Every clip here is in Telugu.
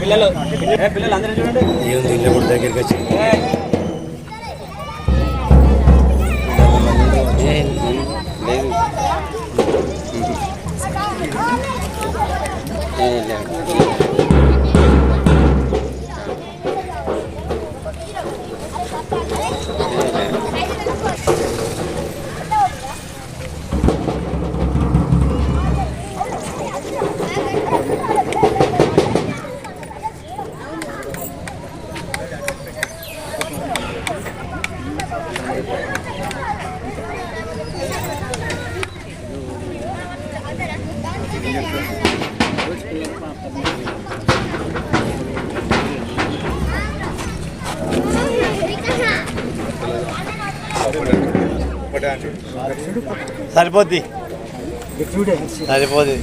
పిల్లలు అందరూ చూడండి ఏముంది దగ్గరికి వచ్చి సరిపోద్ది సరిపోద్ది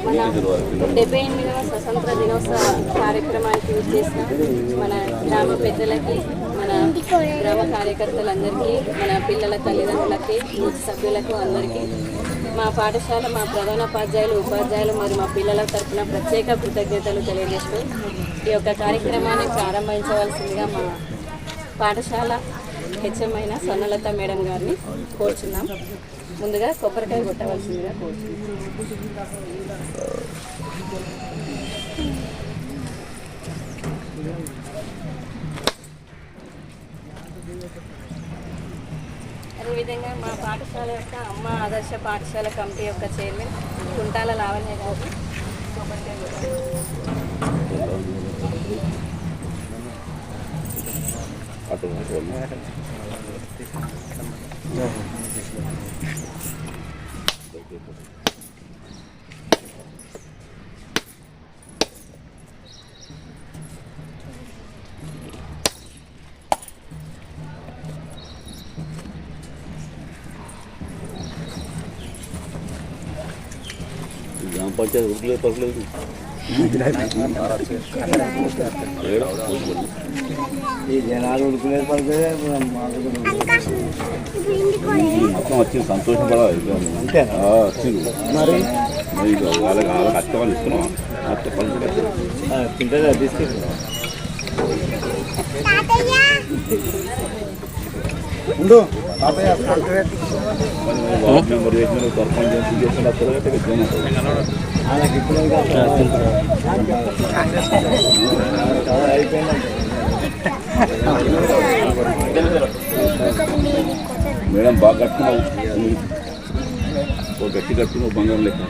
మన 78వ స్వతంత్ర దినోత్సవ కార్యక్రమానికి విచ్చేసిన మన గ్రామ పెద్దలకి, మన గ్రామ కార్యకర్తలందరికీ, మన పిల్లల తల్లిదండ్రులకి, సభ్యులకు అందరికీ మా పాఠశాల మా ప్రధానోపాధ్యాయులు, ఉపాధ్యాయులు మరియు మా పిల్లల తరఫున ప్రత్యేక కృతజ్ఞతలు తెలియజేస్తూ ఈ యొక్క కార్యక్రమాన్ని ప్రారంభించవలసిందిగా మా పాఠశాల హెచ్ఎం సొన్నలత మేడం గారిని కోరుచున్నాం. ముందుగా కొబ్బరికాయ కొట్టవలసిందిగా కోరుచున్నాం. అదేవిధంగా మా పాఠశాల యొక్క అమ్మ ఆదర్శ పాఠశాల కమిటీ యొక్క చైర్మన్ కుంటాల లావణ్య గారు కొబ్బరికాయ కొట్టారు. గ్రామ పంచాయతీ ఉరుకులేదు పరుకులేదు ఈ జనాలు ఉరుకులేదు పరుకులేదు మొత్తం వచ్చింది, సంతోషం పడాలి అంతేనా వచ్చింది. మరి వాళ్ళకి అత్త వాళ్ళు ఇస్తున్నాం, అత్త పనులు తింటే తీసుకెళ్ళి ఉండు వార్డు మెంబర్ చేసిన సర్పంచ్ చేసిన ఆయనకి ఇప్పుడు అయిపోయింది. మేడం బాగా కట్టుకున్నావు, గట్టి కట్టుకున్నావు బంగారం లెక్క.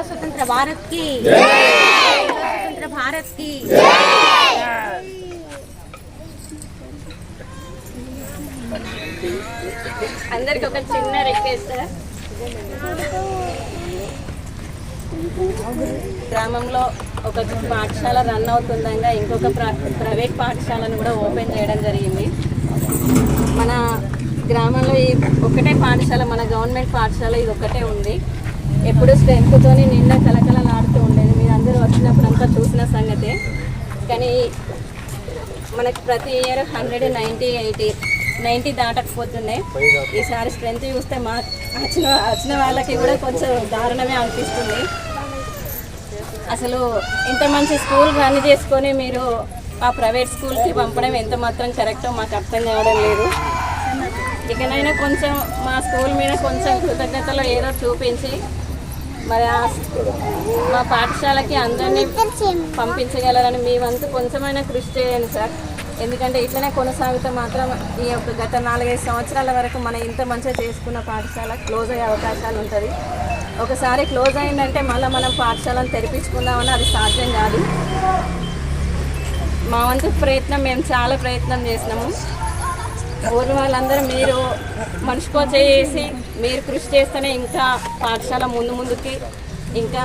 स्वतंत्र भारत की स्वतंत्र भारत की అందరికి ఒక చిన్న రిక్వెస్ట్, గ్రామంలో ఒక పాఠశాల రన్ అవుతుండగా ఇంకొక ప్రైవేట్ పాఠశాలను కూడా ఓపెన్ చేయడం జరిగింది. మన గ్రామంలో ఈ ఒక్కటే పాఠశాల, మన గవర్నమెంట్ పాఠశాల ఇది ఒక్కటే ఉంది. ఎప్పుడు స్ట్రెంత్తోని నిండా కలకలలాడుతూ ఉండేది. మీరు అందరూ వచ్చినప్పుడు అంతా చూసిన సంగతే. కానీ మనకి ప్రతి ఇయర్ 190 దాటకపోతున్నాయి. ఈసారి స్ట్రెంత్ చూస్తే మా వచ్చిన వాళ్ళకి కూడా కొంచెం దారుణమే అనిపిస్తుంది. అసలు ఇంత మంచి స్కూల్ రన్ చేసుకొని మీరు ఆ ప్రైవేట్ స్కూల్కి పంపడం ఎంత మాత్రం కరెక్టో మాకు అర్థం కావడం లేదు. ఇకనైనా కొంచెం మా స్కూల్ మీద కొంచెం కృతజ్ఞతలో ఏదో చూపించి మరి మా పాఠశాలకి అందరినీ పంపించగలరని మీ వంతు కొంచెమైనా కృషి చేయండి సార్. ఎందుకంటే ఇట్లనే కొనసాగితే మాత్రం ఈ యొక్క గత 4-5 సంవత్సరాల వరకు మనం ఇంత మంచిగా చేసుకున్న పాఠశాల క్లోజ్ అయ్యే అవకాశాలు ఉంటుంది. ఒకసారి క్లోజ్ అయిందంటే మళ్ళీ మనం పాఠశాలను తెరిపించుకుందామని అది సాధ్యం కాదు. మా వంతు ప్రయత్నం మేము చాలా ప్రయత్నం చేసినాము. ఊరి వాళ్ళందరూ మీరు మనిషికో చేసి మీరు కృషి చేస్తేనే ఇంకా పాఠశాల ముందుకి ఇంకా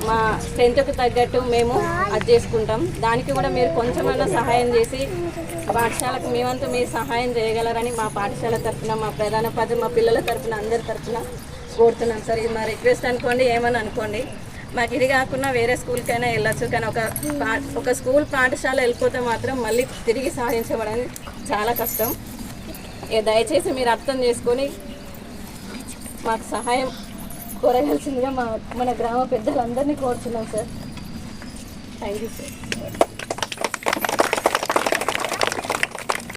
మా స్ట్రెంత్కి తగ్గట్టు మేము అది చేసుకుంటాం. దానికి కూడా మీరు కొంచెమైనా సహాయం చేసి పాఠశాలకు మేమంతా మీరు సహాయం చేయగలరని మా పాఠశాల తరఫున, మా ప్రధానోపాధ్యాయులు, మా పిల్లల తరఫున, అందరి తరఫున కోరుతున్నాం సార్. ఇది మా రిక్వెస్ట్ అనుకోండి, ఏమని అనుకోండి. మాకు ఇది కాకుండా వేరే స్కూల్కైనా వెళ్ళచ్చు. కానీ ఒక స్కూల్ పాఠశాల వెళ్ళిపోతే మాత్రం మళ్ళీ తిరిగి సాధించబడని చాలా కష్టం. దయచేసి మీరు అర్థం చేసుకొని మాకు సహాయం కోరగలిసిందిగా మన గ్రామ పెద్దలందరినీ కోరుతున్నాం సార్. Thank you sir.